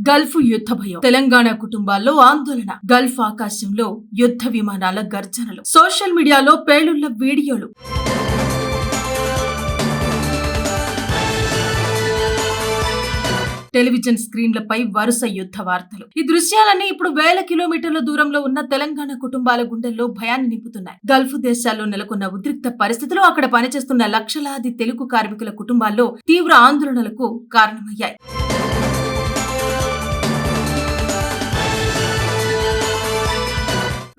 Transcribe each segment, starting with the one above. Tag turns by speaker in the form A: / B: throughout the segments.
A: Gulf యుద్ధ భయం, తెలంగాణ కుటుంబాల్లో ఆందోళన, గల్ఫ్ ఆకాశంలో యుద్ధ విమానాల గర్జనలు, సోషల్ మీడియాలో పేలుళ్ల వీడియోలు. టెలివిజన్ స్క్రీన్లపై వరుస యుద్ధ వార్తలు. ఈ దృశ్యాలన్నీ ఇప్పుడు వేల కిలోమీటర్ల దూరంలో ఉన్న తెలంగాణ కుటుంబాల గుండెల్లో భయాన్ని నింపుతున్నాయి. గల్ఫ్ దేశాల్లో నెలకొన్న ఉద్రిక్త పరిస్థితులు అక్కడ పనిచేస్తున్న లక్షలాది తెలుగు కార్మికుల కుటుంబాల్లో తీవ్ర ఆందోళనలకు కారణమయ్యాయి.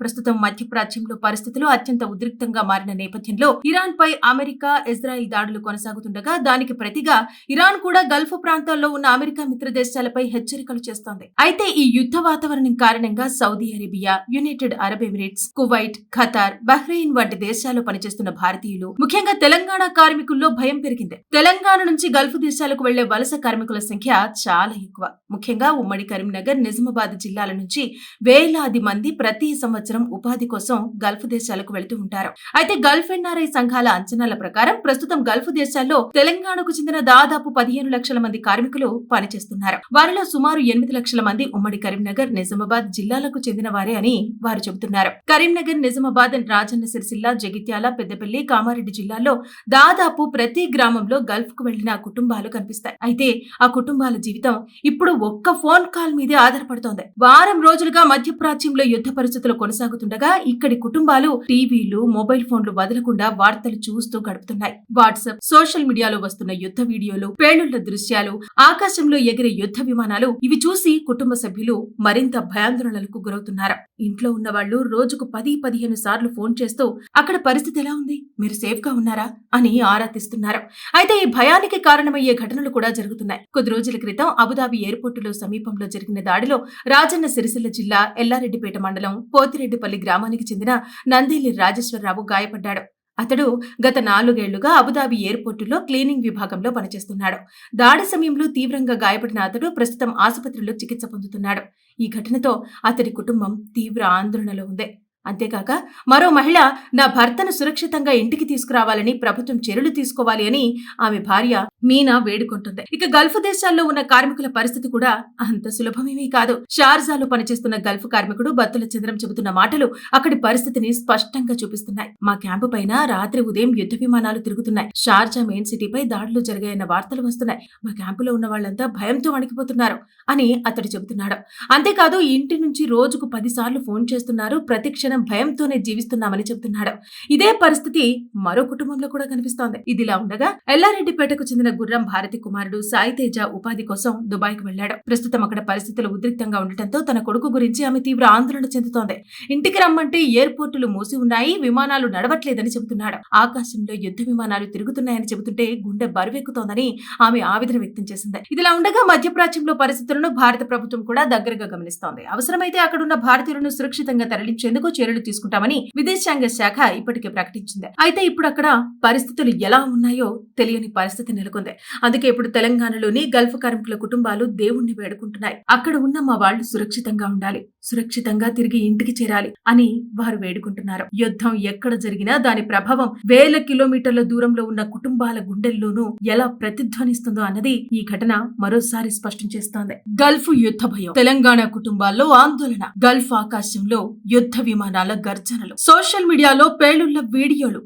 A: ప్రస్తుతం మధ్యప్రాచ్యంలో పరిస్థితులు అత్యంత ఉద్రిక్తంగా మారిన నేపథ్యంలో ఇరాన్ పై అమెరికా, ఇజ్రాయెల్ దాడులు కొనసాగుతుండగా దానికి ప్రతిగా ఇరాన్ కూడా గల్ఫ్ ప్రాంతాల్లో ఉన్న అమెరికా మిత్ర దేశాలపై హెచ్చరికలు చేస్తోంది. అయితే ఈ యుద్ధ వాతావరణం కారణంగా Saudi Arabia, United Arab Emirates, Kuwait, Qatar, Bahrain వంటి దేశాల్లో పనిచేస్తున్న భారతీయులు, ముఖ్యంగా తెలంగాణ కార్మికుల్లో భయం పెరిగింది. తెలంగాణ నుంచి గల్ఫ్ దేశాలకు వెళ్లే వలస కార్మికుల సంఖ్య చాలా ఎక్కువ. ముఖ్యంగా ఉమ్మడి కరీంనగర్, నిజామాబాద్ జిల్లాల నుంచి వేలాది మంది ప్రతి సంవత్సరం ఉపాధి కోసం గల్ఫ్ దేశాలకు వెళ్తూ ఉంటారు. అయితే గల్ఫ్ ఎన్ఆర్ఐ సంఘాల అంచనాల ప్రకారం ప్రస్తుతం గల్ఫ్ దేశాల్లో తెలంగాణకు చెందిన దాదాపు 15 లక్షల మంది కార్మికులు పనిచేస్తున్నారు. వారిలో సుమారు 8 లక్షల మంది ఉమ్మడి కరీంనగర్, నిజామాబాద్ జిల్లాలకు చెందిన వారే అని వారు చెబుతున్నారు. కరీంనగర్, నిజామాబాద్, రాజన్న సిరిసిల్ల, జగిత్యాల, పెద్దపల్లి, కామారెడ్డి జిల్లాల్లో దాదాపు ప్రతి గ్రామంలో గల్ఫ్ కు వెళ్లిన కుటుంబాలు కనిపిస్తాయి. అయితే ఆ కుటుంబాల జీవితం ఇప్పుడు ఒక్క ఫోన్ కాల్ మీదే ఆధారపడుతోంది. వారం రోజులుగా మధ్యప్రాచ్యంలో యుద్ధ పరిస్థితులు కొనసాగుతుండగా ఇక్కడి కుటుంబాలు టీవీలు, మొబైల్ ఫోన్లు వదలకుండా వార్తలు చూస్తూ గడుపుతున్నాయి. వాట్సాప్, సోషల్ మీడియాలో వస్తున్న యుద్ధ వీడియోలు, పేలుళ్ల దృశ్యాలు, ఆకాశంలో ఎగిరే యుద్ధ విమానాలు ఇవి చూసి కుటుంబ సభ్యులు మరింత భయాందోళనలకు గురవుతున్నారు. ఇంట్లో ఉన్న వాళ్ళు రోజుకు 10-15 సార్లు ఫోన్ చేస్తూ అక్కడ పరిస్థితి ఎలా ఉంది, మీరు సేఫ్ గా ఉన్నారా అని ఆరా తీస్తున్నారు. అయితే ఈ భయానికి కారణమయ్యే ఘటనలు కూడా జరుగుతున్నాయి. కొద్ది రోజుల క్రితం అబుదాబి ఎయిర్పోర్టులో సమీపంలో జరిగిన దాడిలో రాజన్న సిరిసిల్ల జిల్లా ఎల్లారెడ్డిపేట మండలం పోతిరెడ్డిపల్లి గ్రామానికి చెందిన నందేలి రాజేశ్వరరావు గాయపడ్డాడు. అతడు గత 4 ఏళ్లుగా అబుదాబి ఎయిర్పోర్టులో క్లీనింగ్ విభాగంలో పనిచేస్తున్నాడు. దాడి సమయంలో తీవ్రంగా గాయపడిన అతడు ప్రస్తుతం ఆసుపత్రిలో చికిత్స పొందుతున్నాడు. ఈ ఘటనతో అతడి కుటుంబం తీవ్ర ఆందోళనలో ఉంది. అంతేకాక మరో మహిళ నా భర్తను సురక్షితంగా ఇంటికి తీసుకురావాలని ప్రభుత్వం చర్యలు తీసుకోవాలి అని ఆమె భార్య మీనా వేడుకుంటుంది. ఇక గల్ఫ్ దేశాల్లో ఉన్న కార్మికుల పరిస్థితి కూడా అంత సులభమేమీ కాదు. షార్జాలో పనిచేస్తున్న గల్ఫ్ కార్మికుడు బత్తుల చంద్రం చెబుతున్న మాటలు అక్కడి పరిస్థితిని స్పష్టంగా చూపిస్తున్నాయి. మా క్యాంపు పైన రాత్రి ఉదయం యుద్ధ విమానాలు తిరుగుతున్నాయి. షార్జా మెయిన్ సిటీపై దాడులు జరిగాయన్న వార్తలు వస్తున్నాయి. మా క్యాంపులో ఉన్న వాళ్ళంతా భయంతో వణికిపోతున్నారు అని అతడు చెబుతున్నాడు. అంతేకాదు ఇంటి నుంచి రోజుకు 10 సార్లు ఫోన్ చేస్తున్నారు. ప్రతి క్షణం భయంతోనే జీవిస్తున్నామని చెబుతున్నాడు. ఇదే పరిస్థితి మరో కుటుంబంలో కూడా కనిపిస్తోంది. ఇదిలా ఉండగా ఎల్లారెడ్డిపేటకు చెందిన గుర్రం భారతి కుమారుడు సాయి తేజ ఉపాధి కోసం దుబాయ్కు వెళ్లాడు. ప్రస్తుతం అక్కడ పరిస్థితులు ఉద్రిక్తంగా ఉండటంతో తన కొడుకు గురించి ఆమె తీవ్ర ఆందోళన చెందుతోంది. ఇంటికి రమ్మంటే ఎయిర్పోర్టులు మూసి ఉన్నాయి, విమానాలు నడవట్లేదని చెబుతున్నాడు. ఆకాశంలో యుద్ధ విమానాలు తిరుగుతున్నాయని చెబుతుంటే గుండె బరువెక్కుతోందని ఆమె ఆవేదన వ్యక్తం చేసింది. ఇదిలా ఉండగా మధ్యప్రాచ్యంలో పరిస్థితులను భారత ప్రభుత్వం కూడా దగ్గరగా గమనిస్తోంది. అవసరమైతే అక్కడున్న భారతీయులను సురక్షితంగా తరలించేందుకు చర్యలు తీసుకుంటామని విదేశాంగ శాఖ ఇప్పటికే ప్రకటించింది. అయితే ఇప్పుడు అక్కడ పరిస్థితులు ఎలా ఉన్నాయో తెలియని పరిస్థితి నెలకొంది. అందుకే ఇప్పుడు తెలంగాణలోని గల్ఫ్ కార్మికుల కుటుంబాలు దేవుణ్ణి వేడుకుంటున్నాయి. అక్కడ ఉన్న మా వాళ్ళు సురక్షితంగా ఉండాలి, సురక్షితంగా తిరిగి ఇంటికి చేరాలి అని వారు వేడుకుంటున్నారు. యుద్ధం ఎక్కడ జరిగినా దాని ప్రభావం వేల కిలోమీటర్ల దూరంలో ఉన్న కుటుంబాల గుండెల్లోనూ ఎలా ప్రతిధ్వనిస్తుందో అన్నది ఈ ఘటన మరోసారి స్పష్టం చేస్తోంది. గల్ఫ్ యుద్ధ భయం, తెలంగాణ కుటుంబాల్లో ఆందోళన, గల్ఫ్ ఆకాశంలో యుద్ధ విమానాల గర్జనలు, సోషల్ మీడియాలో పేలుళ్ల వీడియోలు.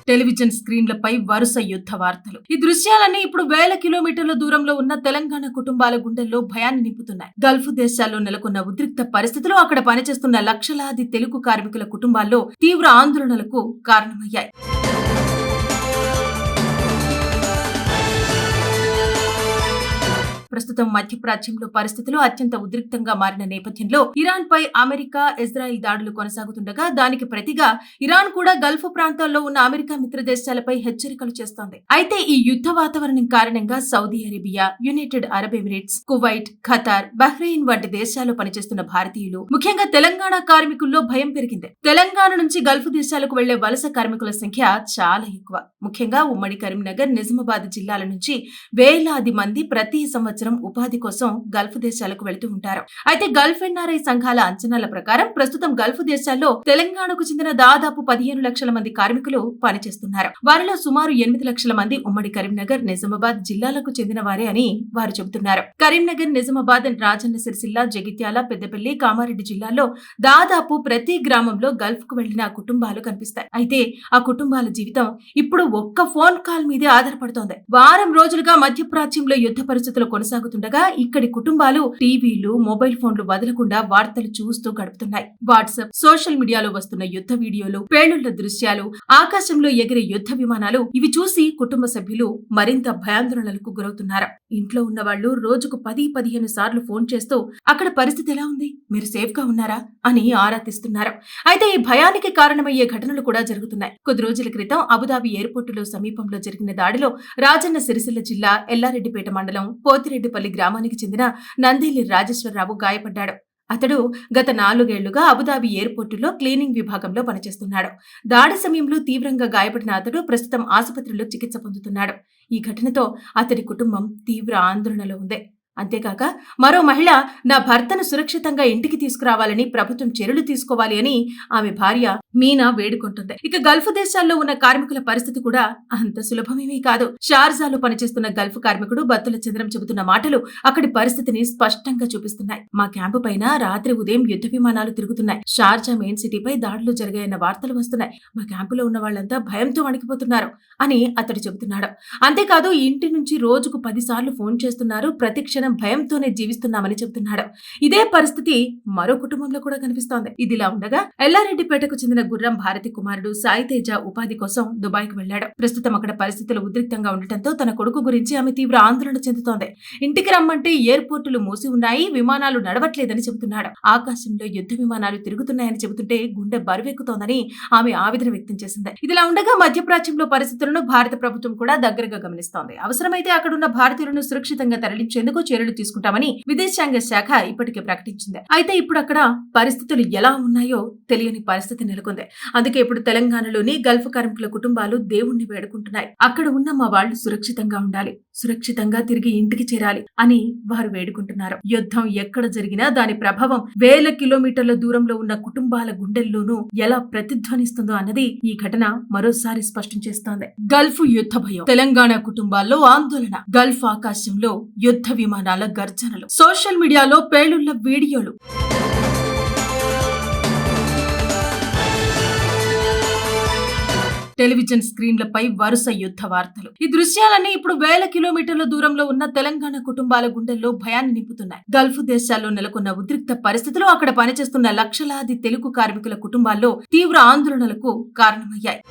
A: టెలివిజన్ స్క్రీన్లపై వరుస యుద్ధ వార్తలు. ఈ దృశ్యాలన్నీ ఇప్పుడు వేల కిలోమీటర్ల దూరంలో ఉన్న తెలంగాణ కుటుంబాల గుండెల్లో భయాన్ని నింపుతున్నాయి. గల్ఫ్ దేశాల్లో నెలకొన్న ఉద్రిక్త పరిస్థితులు అక్కడ పనిచేస్తున్న లక్షలాది తెలుగు కార్మికుల కుటుంబాల్లో తీవ్ర ఆందోళనలకు కారణమయ్యాయి. ప్రస్తుతం మధ్యప్రాచ్యంలో పరిస్థితులు అత్యంత ఉద్రిక్తంగా మారిన నేపథ్యంలో ఇరాన్ పై అమెరికా, ఇజ్రాయెల్ దాడులు కొనసాగుతుండగా దానికి ప్రతిగా ఇరాన్ కూడా గల్ఫ్ ప్రాంతాల్లో ఉన్న అమెరికా మిత్ర దేశాలపై హెచ్చరికలు చేస్తోంది. అయితే ఈ యుద్ధ వాతావరణం కారణంగా Saudi Arabia, United Arab Emirates, Kuwait, Qatar, Bahrain వంటి దేశాల్లో పనిచేస్తున్న భారతీయులు, ముఖ్యంగా తెలంగాణ కార్మికుల్లో భయం పెరిగింది. తెలంగాణ నుంచి గల్ఫ్ దేశాలకు వెళ్లే వలస కార్మికుల సంఖ్య చాలా ఎక్కువ. ముఖ్యంగా ఉమ్మడి కరీంనగర్, నిజామాబాద్ జిల్లాల నుంచి వేలాది మంది ప్రతి సంవత్సరం సంవత్సరం ఉపాధి కోసం గల్ఫ్ దేశాలకు వెళ్తూ ఉంటారు. అయితే గల్ఫ్ ఎన్ఆర్ఐ సంఘాల అంచనాల ప్రకారం ప్రస్తుతం గల్ఫ్ దేశాల్లో తెలంగాణకు చెందిన దాదాపు 15 లక్షల మంది కార్మికులు పనిచేస్తున్నారు. వారిలో సుమారు 8 లక్షల మంది ఉమ్మడి కరీంనగర్, నిజామాబాద్ జిల్లాలకు చెందిన వారే అని వారు చెబుతున్నారు. కరీంనగర్, నిజామాబాద్, రాజన్న సిరిసిల్ల, జగిత్యాల, పెద్దపల్లి, కామారెడ్డి జిల్లాల్లో దాదాపు ప్రతి గ్రామంలో గల్ఫ్ కు వెళ్లిన కుటుంబాలు కనిపిస్తాయి. అయితే ఆ కుటుంబాల జీవితం ఇప్పుడు ఒక్క ఫోన్ కాల్ మీదే ఆధారపడుతోంది. వారం రోజులుగా మధ్యప్రాచ్యంలో యుద్ధ పరిస్థితులు కొనసాగుతుండగా ఇక్కడి కుటుంబాలు టీవీలు, మొబైల్ ఫోన్లు వదలకుండా వార్తలు చూస్తూ గడుపుతున్నాయి. వాట్సాప్, సోషల్ మీడియాలో వస్తున్న యుద్ధ వీడియోలు, పేలుళ్ల దృశ్యాలు, ఆకాశంలో ఎగిరే యుద్ధ విమానాలు ఇవి చూసి కుటుంబ సభ్యులు మరింత భయాందోళనలకు గురవుతున్నారు. ఇంట్లో ఉన్న వాళ్ళు రోజుకు 10-15 సార్లు ఫోన్ చేస్తూ అక్కడ పరిస్థితి ఎలా ఉంది, మీరు సేఫ్ గా ఉన్నారా అని ఆరా తీస్తున్నారు. అయితే ఈ భయానికి కారణమయ్యే ఘటనలు కూడా జరుగుతున్నాయి. కొద్ది రోజుల క్రితం అబుదాబి ఎయిర్పోర్టులో సమీపంలో జరిగిన దాడిలో రాజన్న సిరిసిల్ల జిల్లా ఎల్లారెడ్డిపేట మండలం పోతిరెడ్డిపల్లి గ్రామానికి చెందిన నందేలి రాజేశ్వరరావు గాయపడ్డాడు. అతడు గత 4 ఏళ్లుగా అబుదాబి ఎయిర్పోర్టులో క్లీనింగ్ విభాగంలో పనిచేస్తున్నాడు. దాడి సమయంలో తీవ్రంగా గాయపడిన అతడు ప్రస్తుతం ఆసుపత్రిలో చికిత్స పొందుతున్నాడు. ఈ ఘటనతో అతడి కుటుంబం తీవ్ర ఆందోళనలో ఉంది. అంతేకాక మరో మహిళ నా భర్తను సురక్షితంగా ఇంటికి తీసుకురావాలని ప్రభుత్వం చర్యలు తీసుకోవాలి అని ఆమె భార్య మీనా వేడుకుంటుంది. ఇక గల్ఫ్ దేశాల్లో ఉన్న కార్మికుల పరిస్థితి కూడా అంత సులభమేమీ కాదు. షార్జాలో పనిచేస్తున్న గల్ఫ్ కార్మికుడు బత్తుల చంద్రం చెబుతున్న మాటలు అక్కడి పరిస్థితిని స్పష్టంగా చూపిస్తున్నాయి. మా క్యాంపు పైన రాత్రి ఉదయం యుద్ధ విమానాలు తిరుగుతున్నాయి. షార్జా మెయిన్ సిటీపై దాడులు జరిగాయన్న వార్తలు వస్తున్నాయి. మా క్యాంపులో ఉన్న వాళ్ళంతా భయంతో వణికిపోతున్నారు అని అతడు చెబుతున్నాడు. అంతేకాదు ఇంటి నుంచి రోజుకు 10 సార్లు ఫోన్ చేస్తున్నారు. ప్రతి క్షణం భయంతోనే జీవిస్తున్నామని చెబుతున్నాడు. ఇదే పరిస్థితి మరో కుటుంబంలో కూడా కనిపిస్తోంది. ఇదిలా ఉండగా ఎల్లారెడ్డిపేటకు చెందిన గుర్రం భారతి కుమారుడు సాయి తేజ ఉపాధి కోసం దుబాయ్కు వెళ్లాడు. ప్రస్తుతం అక్కడ పరిస్థితులు ఉద్రిక్తంగా ఉండటంతో తన కొడుకు గురించి ఆమె తీవ్ర ఆందోళన చెందుతోంది. ఇంటికి రమ్మంటే ఎయిర్పోర్టులు మూసి ఉన్నాయి, విమానాలు నడవట్లేదని చెబుతున్నాడు. ఆకాశంలో యుద్ధ విమానాలు తిరుగుతున్నాయని చెబుతుంటే గుండె బరువెక్కుతోందని ఆమె ఆవేదన వ్యక్తం చేసింది. ఇదిలా ఉండగా మధ్యప్రాచ్యంలో పరిస్థితులను భారత ప్రభుత్వం కూడా దగ్గరగా గమనిస్తోంది. అవసరమైతే అక్కడున్న భారతీయులను సురక్షితంగా తరలించేందుకు చర్యలు తీసుకుంటామని విదేశాంగ శాఖ ఇప్పటికే ప్రకటించింది. అయితే ఇప్పుడు అక్కడ పరిస్థితులు ఎలా ఉన్నాయో తెలియని పరిస్థితి నెలకొంది. అందుకే ఇప్పుడు తెలంగాణలోని గల్ఫ్ కార్మికుల కుటుంబాలు దేవుణ్ణి వేడుకుంటున్నాయి. అక్కడ ఉన్న మా వాళ్ళు సురక్షితంగా ఉండాలి, సురక్షితంగా తిరిగి ఇంటికి చేరాలి అని వారు వేడుకుంటున్నారు. యుద్ధం ఎక్కడ జరిగినా దాని ప్రభావం వేల కిలోమీటర్ల దూరంలో ఉన్న కుటుంబాల గుండెల్లోనూ ఎలా ప్రతిధ్వనిస్తుందో అన్నది ఈ ఘటన మరోసారి స్పష్టం చేస్తోంది. గల్ఫ్ యుద్ధ భయం, తెలంగాణ కుటుంబాల్లో ఆందోళన, గల్ఫ్ ఆకాశంలో యుద్ధ విమానాల గర్జనలు, సోషల్ మీడియాలో పేలుళ్ల వీడియోలు. టెలివిజన్ స్క్రీన్లపై వరుస యుద్ధ వార్తలు. ఈ దృశ్యాలన్నీ ఇప్పుడు వేల కిలోమీటర్ల దూరంలో ఉన్న తెలంగాణ కుటుంబాల గుండెల్లో భయాన్ని నింపుతున్నాయి. గల్ఫ్ దేశాల్లో నెలకొన్న ఉద్రిక్త పరిస్థితులు అక్కడ పనిచేస్తున్న లక్షలాది తెలుగు కార్మికుల కుటుంబాల్లో తీవ్ర ఆందోళనలకు కారణమయ్యాయి.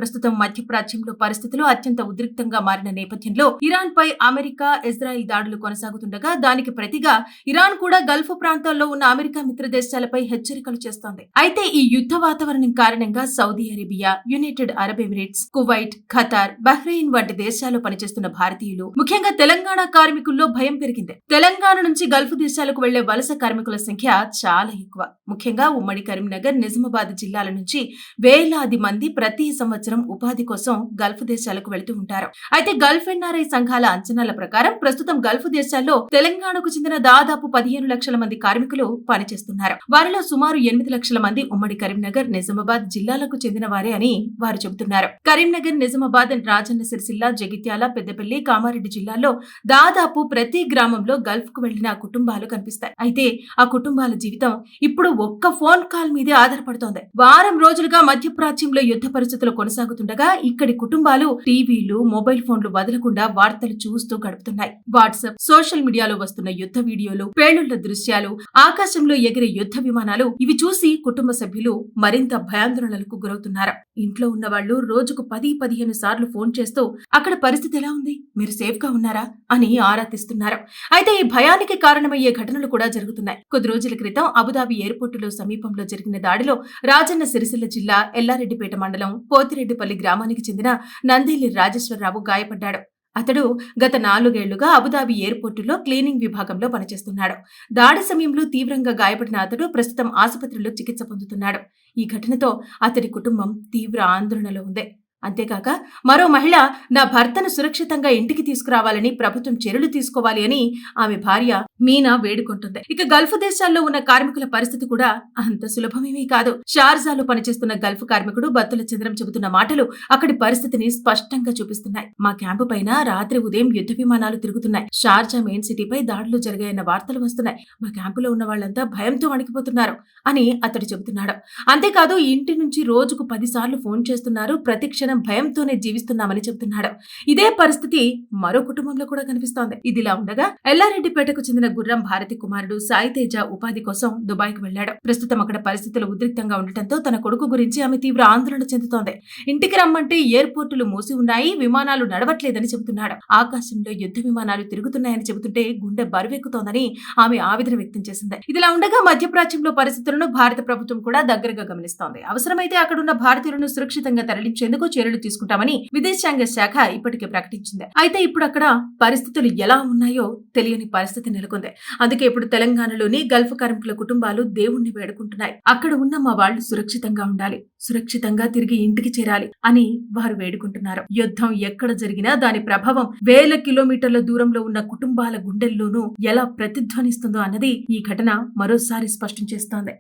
A: ప్రస్తుతం మధ్యప్రాచ్యంలో పరిస్థితులు అత్యంత ఉద్రిక్తంగా మారిన నేపథ్యంలో ఇరాన్ పై అమెరికా, ఇజ్రాయెల్ దాడులు కొనసాగుతుండగా దానికి ప్రతిగా ఇరాన్ కూడా గల్ఫ్ ప్రాంతాల్లో ఉన్న అమెరికా మిత్ర దేశాలపై హెచ్చరికలు చేస్తోంది. అయితే ఈ యుద్ధ వాతావరణం కారణంగా Saudi Arabia, United Arab Emirates, Kuwait, Qatar, Bahrain వంటి దేశాల్లో పనిచేస్తున్న భారతీయులు, ముఖ్యంగా తెలంగాణ కార్మికుల్లో భయం పెరిగింది. తెలంగాణ నుంచి గల్ఫ్ దేశాలకు వెళ్లే వలస కార్మికుల సంఖ్య చాలా ఎక్కువ. ముఖ్యంగా ఉమ్మడి కరీంనగర్, నిజామాబాద్ జిల్లాల నుంచి వేలాది మంది ప్రతి సంవత్సరం ఉపాధి కోసం గల్ఫ్ దేశాలకు వెళ్తూ ఉంటారు. అయితే గల్ఫ్ ఎన్ఆర్ఐ సంఘాల అంచనాల ప్రకారం ప్రస్తుతం గల్ఫ్ దేశాల్లో తెలంగాణకు చెందిన దాదాపు 15 లక్షల మంది కార్మికులు పనిచేస్తున్నారు. వారిలో సుమారు 8 లక్షల మంది ఉమ్మడి కరీంనగర్, నిజామాబాద్ జిల్లాలకు చెందిన వారే అని వారు చెబుతున్నారు. కరీంనగర్, నిజామాబాద్, రాజన్న సిరిసిల్ల, జగిత్యాల, పెద్దపల్లి, కామారెడ్డి జిల్లాల్లో దాదాపు ప్రతి గ్రామంలో గల్ఫ్ కు వెళ్లిన కుటుంబాలు కనిపిస్తాయి. అయితే ఆ కుటుంబాల జీవితం ఇప్పుడు ఒక్క ఫోన్ కాల్ మీదే ఆధారపడుతోంది. వారం రోజులుగా మధ్యప్రాచ్యంలో యుద్ధ పరిస్థితులు కొనసాగుతుండగా ఇక్కడి కుటుంబాలు టీవీలు, మొబైల్ ఫోన్లు వదలకుండా వార్తలు చూస్తూ గడుపుతున్నాయి. వాట్సాప్, సోషల్ మీడియాలో వస్తున్న యుద్ధ వీడియోలు, పేలుళ్ల దృశ్యాలు, ఆకాశంలో ఎగిరే యుద్ధ విమానాలు ఇవి చూసి కుటుంబ సభ్యులు మరింత భయాందోళనలకు గురవుతున్నారు. ఇంట్లో ఉన్న వాళ్ళు రోజుకు 10-15 సార్లు ఫోన్ చేస్తూ అక్కడ పరిస్థితి ఎలా ఉంది, మీరు సేఫ్ గా ఉన్నారా అని ఆరా తీస్తున్నారు. అయితే ఈ భయానికి కారణమయ్యే ఘటనలు కూడా జరుగుతున్నాయి. కొద్ది రోజుల క్రితం అబుదాబి ఎయిర్పోర్టులో సమీపంలో జరిగిన దాడిలో రాజన్న సిరిసిల్ల జిల్లా ఎల్లారెడ్డిపేట మండలం పోతిరెడ్డిపల్లి గ్రామానికి చెందిన నందేలి రాజేశ్వరరావు గాయపడ్డాడు. అతడు గత 4 ఏళ్లుగా అబుదాబి ఎయిర్పోర్టులో క్లీనింగ్ విభాగంలో పనిచేస్తున్నాడు. దాడి సమయంలో తీవ్రంగా గాయపడిన అతడు ప్రస్తుతం ఆసుపత్రిలో చికిత్స పొందుతున్నాడు. ఈ ఘటనతో అతడి కుటుంబం తీవ్ర ఆందోళనలో ఉంది. అంతేకాక మరో మహిళ నా భర్తను సురక్షితంగా ఇంటికి తీసుకురావాలని ప్రభుత్వం చర్యలు తీసుకోవాలి అని ఆమె భార్య మీనా వేడుకుంటుంది. ఇక గల్ఫ్ దేశాల్లో ఉన్న కార్మికుల పరిస్థితి కూడా అంత సులభమేమీ కాదు. షార్జాలో పనిచేస్తున్న గల్ఫ్ కార్మికుడు బత్తుల చంద్రం చెబుతున్న మాటలు అక్కడి పరిస్థితిని స్పష్టంగా చూపిస్తున్నాయి. మా క్యాంపు పైన రాత్రి ఉదయం యుద్ధ విమానాలు తిరుగుతున్నాయి. షార్జా మెయిన్ సిటీపై దాడులు జరిగాయన్న వార్తలు వస్తున్నాయి. మా క్యాంపులో ఉన్న వాళ్ళంతా భయంతో వణికిపోతున్నారు అని అతడు చెబుతున్నాడు. అంతేకాదు ఇంటి నుంచి రోజుకు 10 సార్లు ఫోన్ చేస్తున్నారు. ప్రతి క్షణం భయంతోనే జీవిస్తున్నామని చెబుతున్నాడు. ఇదే పరిస్థితి మరో కుటుంబంలో కూడా కనిపిస్తోంది. ఇదిలా ఉండగా ఎల్లారెడ్డిపేటకు చెందిన గుర్రం భారతి కుమారుడు సాయి తేజ ఉపాధి కోసం దుబాయ్కు వెళ్లాడు. ప్రస్తుతం అక్కడ పరిస్థితులు ఉద్రిక్తంగా ఉండటంతో తన కొడుకు గురించి ఆమె తీవ్ర ఆందోళన చెందుతోంది. ఇంటికి రమ్మంటే ఎయిర్పోర్టులు మూసి ఉన్నాయి, విమానాలు నడవట్లేదని చెబుతున్నాడు. ఆకాశంలో యుద్ధ విమానాలు తిరుగుతున్నాయని చెబుతుంటే గుండె బరువెక్కుతోందని ఆమె ఆవేదన వ్యక్తం చేసింది. ఇదిలా ఉండగా మధ్యప్రాచ్యంలో పరిస్థితులను భారత ప్రభుత్వం కూడా దగ్గరగా గమనిస్తోంది. అవసరమైతే అక్కడున్న భారతీయులను సురక్షితంగా తరలించేందుకు చర్యలు తీసుకుంటామని విదేశాంగ శాఖ ఇప్పటికే ప్రకటించింది. అయితే ఇప్పుడు అక్కడ పరిస్థితులు ఎలా ఉన్నాయో తెలియని పరిస్థితి నెలకొంది. అందుకే ఇప్పుడు తెలంగాణలోని గల్ఫ్ కార్మికుల కుటుంబాలు దేవుణ్ణి వేడుకుంటున్నాయి. అక్కడ ఉన్న మా వాళ్ళు సురక్షితంగా ఉండాలి, సురక్షితంగా తిరిగి ఇంటికి చేరాలి అని వారు వేడుకుంటున్నారు. యుద్ధం ఎక్కడ జరిగినా దాని ప్రభావం వేల కిలోమీటర్ల దూరంలో ఉన్న కుటుంబాల గుండెల్లోనూ ఎలా ప్రతిధ్వనిస్తుందో అన్నది ఈ ఘటన మరోసారి స్పష్టం చేస్తోంది.